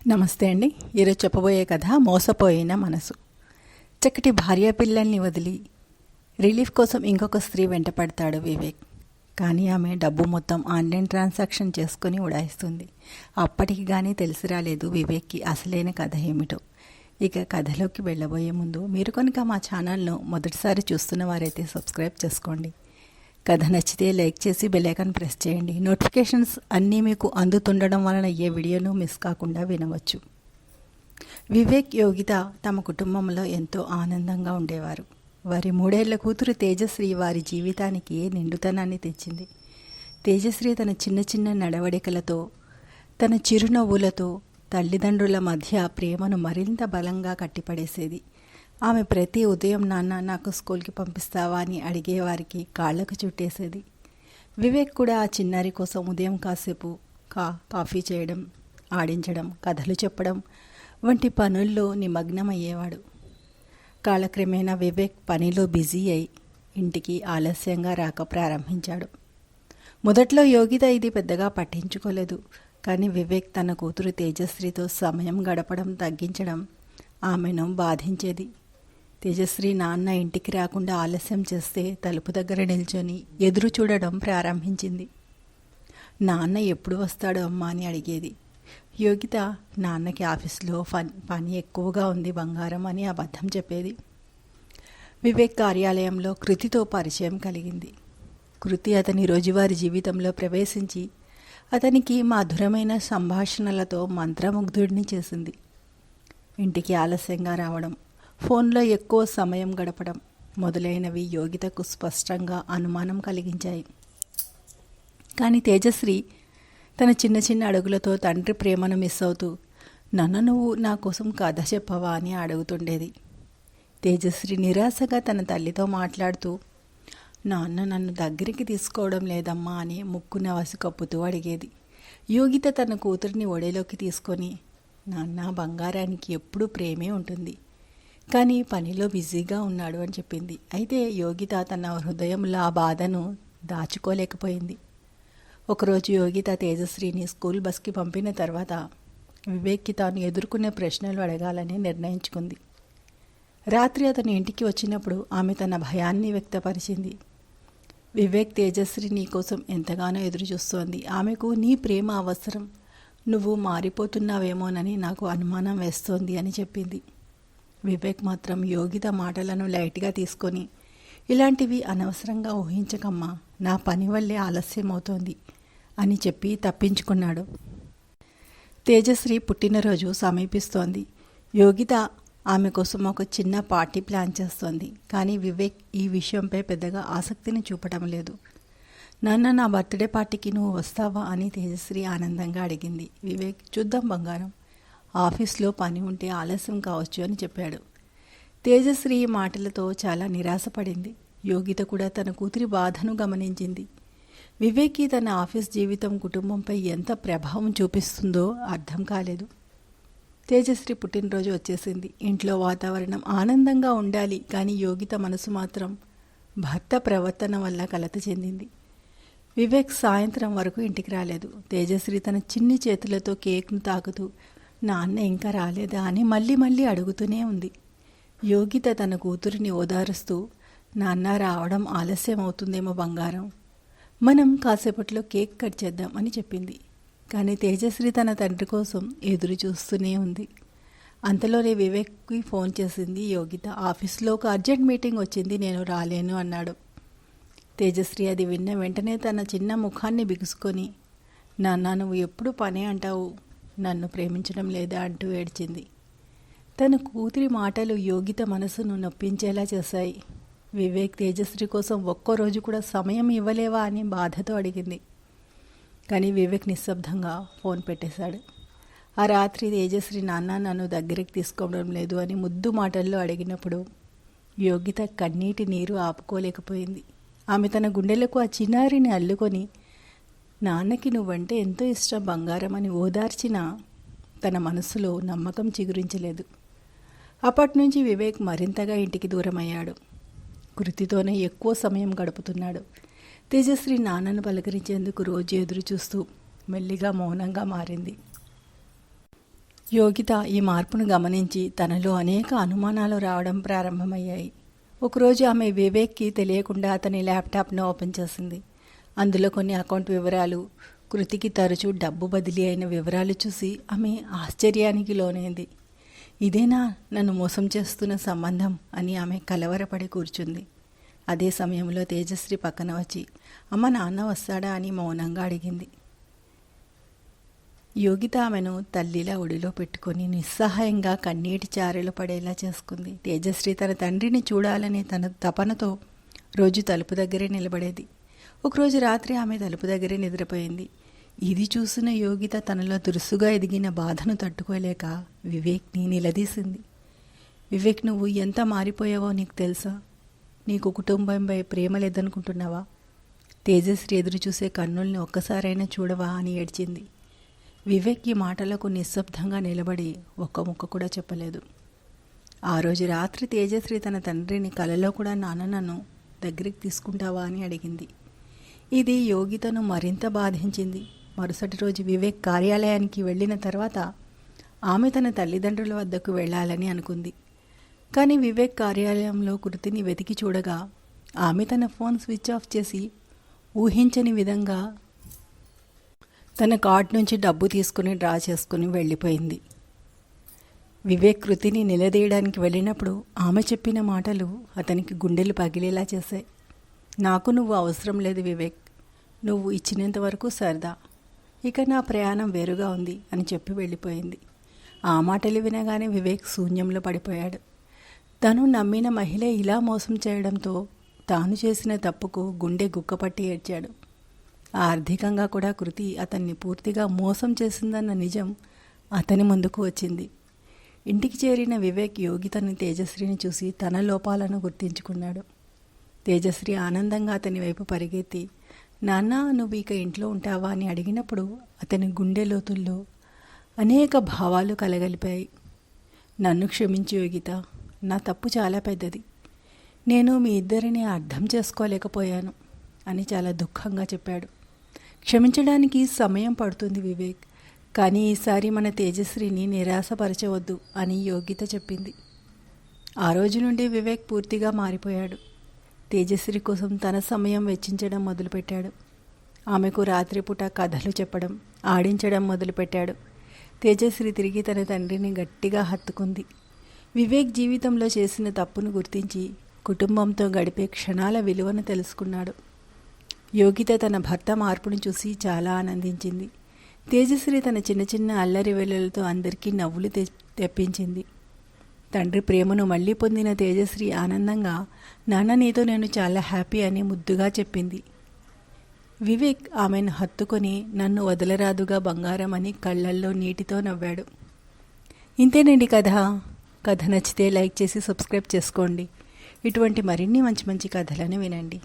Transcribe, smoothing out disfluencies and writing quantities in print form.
నమస్తే అండి. ఈరోజు చెప్పబోయే కథ మోసపోయిన మనసు. చక్కటి భార్య పిల్లల్ని వదిలి రిలీఫ్ కోసం ఇంకొక స్త్రీ వెంటపడతాడు వివేక్. కానీ ఆమె డబ్బు మొత్తం ఆన్లైన్ ట్రాన్సాక్షన్ చేసుకుని ఉడాయిస్తుంది. అప్పటికి కానీ తెలిసి రాలేదు వివేక్కి అసలైన కథ ఏమిటో. ఇక కథలోకి వెళ్ళబోయే ముందు మీరు కనుక మా ఛానల్ను మొదటిసారి చూస్తున్న వారైతే సబ్స్క్రైబ్ చేసుకోండి. కథ నచ్చితే లైక్ చేసి బెల్ ఐకాన్ ప్రెస్ చేయండి. నోటిఫికేషన్స్ అన్నీ మీకు అందుతుండడం వలన ఏ వీడియోను మిస్ కాకుండా వినవచ్చు. వివేక్, యోగిత తమ కుటుంబంలో ఎంతో ఆనందంగా ఉండేవారు. వారి 3 ఏళ్ల కూతురు తేజశ్రీ వారి జీవితానికి నిండుతనాన్ని తెచ్చింది. తేజశ్రీ తన చిన్న చిన్న నడవడికలతో, తన చిరునవ్వులతో తల్లిదండ్రుల మధ్య ప్రేమను మరింత బలంగా కట్టిపడేసేది. ఆమె ప్రతి ఉదయం నాన్న నాకు స్కూల్కి పంపిస్తావా అని అడిగేవారికి కాళ్లకు చుట్టేసేది. వివేక్ కూడా ఆ చిన్నారి కోసం ఉదయం కాసేపు కాఫీ చేయడం, ఆడించడం, కథలు చెప్పడం వంటి పనుల్లో నిమగ్నమయ్యేవాడు. కాలక్రమేణా వివేక్ పనిలో బిజీ అయి ఇంటికి ఆలస్యంగా రాక ప్రారంభించాడు. మొదట్లో యోగిత ఇది పెద్దగా పట్టించుకోలేదు. కానీ వివేక్ తన కూతురు తేజశ్రీతో సమయం గడపడం తగ్గించడం ఆమెను బాధించేది. తేజశ్రీ నాన్న ఇంటికి రాకుండా ఆలస్యం చేస్తే తలుపు దగ్గర నిల్చొని ఎదురు చూడడం ప్రారంభించింది. నాన్న ఎప్పుడు వస్తాడో అమ్మా అని అడిగేది. యోగిత నాన్నకి ఆఫీస్లో పని ఎక్కువగా ఉంది బంగారం అని అబద్ధం చెప్పేది. వివేక్ కార్యాలయంలో కృతితో పరిచయం కలిగింది. కృతి అతని రోజువారీ జీవితంలో ప్రవేశించి అతనికి మధురమైన సంభాషణలతో మంత్రముగ్ధుడిని చేసింది. ఇంటికి ఆలస్యంగా రావడం, ఫోన్లో ఎక్కువ సమయం గడపడం మొదలైనవి యోగితకు స్పష్టంగా అనుమానం కలిగించాయి. కానీ తేజశ్రీ తన చిన్న చిన్న అడుగులతో తండ్రి ప్రేమను మిస్ అవుతూ, నాన్న నువ్వు నా కోసం కథ చెప్పవా అని అడుగుతుండేది. తేజశ్రీ నిరాశగా తన తల్లితో మాట్లాడుతూ, నాన్న నన్ను దగ్గరికి తీసుకోవడం లేదమ్మా అని ముక్కున వసి కప్పుతూ అడిగేది. యోగిత తన కూతురిని ఒడిలోకి తీసుకొని, నాన్న బంగారానికి ఎప్పుడూ ప్రేమే ఉంటుంది, కానీ పనిలో బిజీగా ఉన్నాడు అని చెప్పింది. అయితే యోగిత తన హృదయంలో ఆ బాధను దాచుకోలేకపోయింది. ఒకరోజు యోగిత తేజశ్రీని స్కూల్ బస్కి పంపిన తర్వాత వివేక్కి తాను ఎదుర్కొనే ప్రశ్నలు అడగాలని నిర్ణయించుకుంది. రాత్రి అతను ఇంటికి వచ్చినప్పుడు ఆమె తన భయాన్ని వ్యక్తపరిచింది. వివేక్, తేజశ్రీ నీ కోసం ఎంతగానో ఎదురు చూస్తోంది. ఆమెకు నీ ప్రేమ అవసరం. నువ్వు మారిపోతున్నావేమోనని నాకు అనుమానం వేస్తోంది అని చెప్పింది. వివేక్ మాత్రం యోగిత మాటలను లైట్గా తీసుకొని, ఇలాంటివి అనవసరంగా ఊహించకమ్మా, నా పని వల్లే ఆలస్యం అవుతోంది అని చెప్పి తప్పించుకున్నాడు. తేజశ్రీ పుట్టినరోజు సమీపిస్తోంది. యోగిత ఆమె కోసం ఒక చిన్న పార్టీ ప్లాన్ చేస్తోంది. కానీ వివేక్ ఈ విషయంపై పెద్దగా ఆసక్తిని చూపటం లేదు. నాన్న నా బర్త్డే పార్టీకి నువ్వు వస్తావా అని తేజశ్రీ ఆనందంగా అడిగింది. వివేక్, చూద్దాం బంగారం, ఆఫీస్లో పని ఉంటే ఆలస్యం కావచ్చు అని చెప్పాడు. తేజశ్రీ మాటలతో చాలా నిరాశపడింది. యోగిత కూడా తన కూతురి బాధను గమనించింది. వివేక్కి తన ఆఫీస్ జీవితం కుటుంబంపై ఎంత ప్రభావం చూపిస్తుందో అర్థం కాలేదు. తేజశ్రీ పుట్టినరోజు వచ్చేసింది. ఇంట్లో వాతావరణం ఆనందంగా ఉండాలి, కానీ యోగిత మనసు మాత్రం భర్త ప్రవర్తన వల్ల కలత చెందింది. వివేక్ సాయంత్రం వరకు ఇంటికి రాలేదు. తేజశ్రీ తన చిన్ని చేతులతో కేక్ను తాకుతూ, నాన్న ఇంకా రాలేదా అని మళ్ళీ మళ్ళీ అడుగుతూనే ఉంది. యోగిత తన కూతురిని ఓదారుస్తూ, నాన్న రావడం ఆలస్యం అవుతుందేమో బంగారం, మనం కాసేపట్లో కేక్ కట్ చేద్దాం అని చెప్పింది. కానీ తేజశ్రీ తన తండ్రి కోసం ఎదురు చూస్తూనే ఉంది. అంతలోనే వివేక్కి ఫోన్ చేసింది యోగిత. ఆఫీస్లో ఒక అర్జెంట్ మీటింగ్ వచ్చింది, నేను రాలేను అన్నాడు. తేజశ్రీ అది విన్న వెంటనే తన చిన్న ముఖాన్ని బిగుసుకొని, నాన్న నువ్వు ఎప్పుడు పనే అంటావు, నన్ను ప్రేమించడం లేదా అంటూ ఏడ్చింది. తన కూతురి మాటలు యోగిత మనసును నొప్పించేలా చేశాయి. వివేక్, తేజశ్రీ కోసం ఒక్కరోజు కూడా సమయం ఇవ్వలేవా అని బాధతో అడిగింది. కానీ వివేక్ నిశ్శబ్దంగా ఫోన్ పెట్టేశాడు. ఆ రాత్రి తేజశ్రీ నాన్న నన్ను దగ్గరికి తీసుకోవడం లేదు అని ముద్దు మాటల్లో అడిగినప్పుడు యోగిత కన్నీటి నీరు ఆపుకోలేకపోయింది. ఆమె తన గుండెలకు ఆ చిన్నారిని అల్లుకొని, నాన్నకి నువ్వంటే ఎంతో ఇష్టం బంగారం అని ఓదార్చినా తన మనసులో నమ్మకం చిగురించలేదు. అప్పటి నుంచి వివేక్ మరింతగా ఇంటికి దూరమయ్యాడు. కృతితోనే ఎక్కువ సమయం గడుపుతున్నాడు. తేజశ్రీ నాన్నను పలకరించేందుకు రోజు ఎదురు చూస్తూ మెల్లిగా మౌనంగా మారింది. యోగిత ఈ మార్పును గమనించి తనలో అనేక అనుమానాలు రావడం ప్రారంభమయ్యాయి. ఒకరోజు ఆమె వివేక్కి తెలియకుండా అతని ల్యాప్టాప్ను ఓపెన్ చేసింది. అందులో కొన్ని అకౌంట్ వివరాలు, కృతికి తరచూ డబ్బు బదిలీ అయిన వివరాలు చూసి ఆమె ఆశ్చర్యానికి లోనైంది. ఇదేనా నన్ను మోసం చేస్తున్న సంబంధం అని ఆమె కలవరపడి కూర్చుంది. అదే సమయంలో తేజశ్రీ పక్కన వచ్చి అమ్మ నాన్న వస్తాడా అని మౌనంగా అడిగింది. యోగిత ఆమెను తల్లిలా ఒడిలో పెట్టుకొని నిస్సహాయంగా కన్నీటి చారెలు పడేలా చేసుకుంది. తేజశ్రీ తన తండ్రిని చూడాలనే తన తపనతో రోజు తలుపు దగ్గరే నిలబడేది. ఒకరోజు రాత్రి ఆమె తలుపు దగ్గరే నిద్రపోయింది. ఇది చూసిన యోగిత తనలో దురుసుగా ఎదిగిన బాధను తట్టుకోలేక వివేక్ని నిలదీసింది. వివేక్, నువ్వు ఎంత మారిపోయావో నీకు తెలుసా? నీకు కుటుంబంపై ప్రేమ లేదనుకుంటున్నావా? తేజశ్రీ ఎదురు చూసే కన్నుల్ని ఒక్కసారైనా చూడవా అని ఏడ్చింది. వివేక్ ఈ మాటలకు నిశ్శబ్దంగా నిలబడి ఒక్క ముక్క కూడా చెప్పలేదు. ఆ రోజు రాత్రి తేజశ్రీ తన తండ్రిని కలలో కూడా నాన్న నన్ను దగ్గరికి తీసుకుంటావా అని అడిగింది. ఇది యోగితను మరింత బాధించింది. మరుసటి రోజు వివేక్ కార్యాలయానికి వెళ్ళిన తర్వాత ఆమె తన తల్లిదండ్రుల వద్దకు వెళ్ళాలని అనుకుంది. కానీ వివేక్ కార్యాలయంలో కృతిని వెతికి చూడగా ఆమె తన ఫోన్ స్విచ్ ఆఫ్ చేసి ఊహించని విధంగా తన కార్డ్ నుంచి డబ్బు తీసుకుని డ్రా చేసుకుని వెళ్ళిపోయింది. వివేక్ కృతిని నిలదీయడానికి వెళ్ళినప్పుడు ఆమె చెప్పిన మాటలు అతనికి గుండెలు పగిలేలా చేశాయి. నాకు నువ్వు అవసరం లేదు వివేక్, నువ్వు ఇచ్చినంత వరకు సరదా, ఇక నా ప్రయాణం వేరుగా ఉంది అని చెప్పి వెళ్ళిపోయింది. ఆ మాటలు వినగానే వివేక్ శూన్యంలో పడిపోయాడు. తను నమ్మిన మహిళ ఇలా మోసం చేయడంతో తాను చేసిన తప్పుకు గుండె గుక్కపట్టి ఏడ్చాడు. ఆర్థికంగా కూడా కృతి అతన్ని పూర్తిగా మోసం చేసిందన్న నిజం అతని ముందుకు వచ్చింది. ఇంటికి చేరిన వివేక్ యోగితని తేజశ్రీని చూసి తన లోపాలను గుర్తించుకున్నాడు. తేజశ్రీ ఆనందంగా అతని వైపు పరిగెత్తి నాన్న నువ్వు ఇక ఇంట్లో ఉంటావా అని అడిగినప్పుడు అతని గుండె లోతుల్లో అనేక భావాలు కలగలిపాయి. నన్ను క్షమించు యోగిత, నా తప్పు చాలా పెద్దది, నేను మీ ఇద్దరిని అర్థం చేసుకోలేకపోయాను అని చాలా దుఃఖంగా చెప్పాడు. క్షమించడానికి సమయం పడుతుంది వివేక్, కానీ ఈసారి మన తేజశ్రీని నిరాశపరచవద్దు అని యోగిత చెప్పింది. ఆ రోజు నుండి వివేక్ పూర్తిగా మారిపోయాడు. తేజశ్రీ కోసం తన సమయం వెచ్చించడం మొదలుపెట్టాడు. ఆమెకు రాత్రిపూట కథలు చెప్పడం, ఆడించడం మొదలుపెట్టాడు. తేజశ్రీ తిరిగి తన తండ్రిని గట్టిగా హత్తుకుంది. వివేక్ జీవితంలో చేసిన తప్పును గుర్తించి కుటుంబంతో గడిపే క్షణాల విలువను తెలుసుకున్నాడు. యోగిత తన భర్త మార్పును చూసి చాలా ఆనందించింది. తేజశ్రీ తన చిన్న చిన్న అల్లరి వేళలతో అందరికీ నవ్వులు తెప్పించింది. తండ్రి ప్రేమను మళ్లీ పొందిన తేజశ్రీ ఆనందంగా నాన్న నీతో నేను చాలా హ్యాపీ అని ముద్దుగా చెప్పింది. వివేక్ ఆమెను హత్తుకొని నన్ను వదలరాదుగా బంగారం అని కళ్ళల్లో నీటితో నవ్వాడు. ఇంతేనండి కథ నచ్చితే లైక్ చేసి సబ్స్క్రైబ్ చేసుకోండి. ఇటువంటి మరిన్ని మంచి మంచి కథలను వినండి.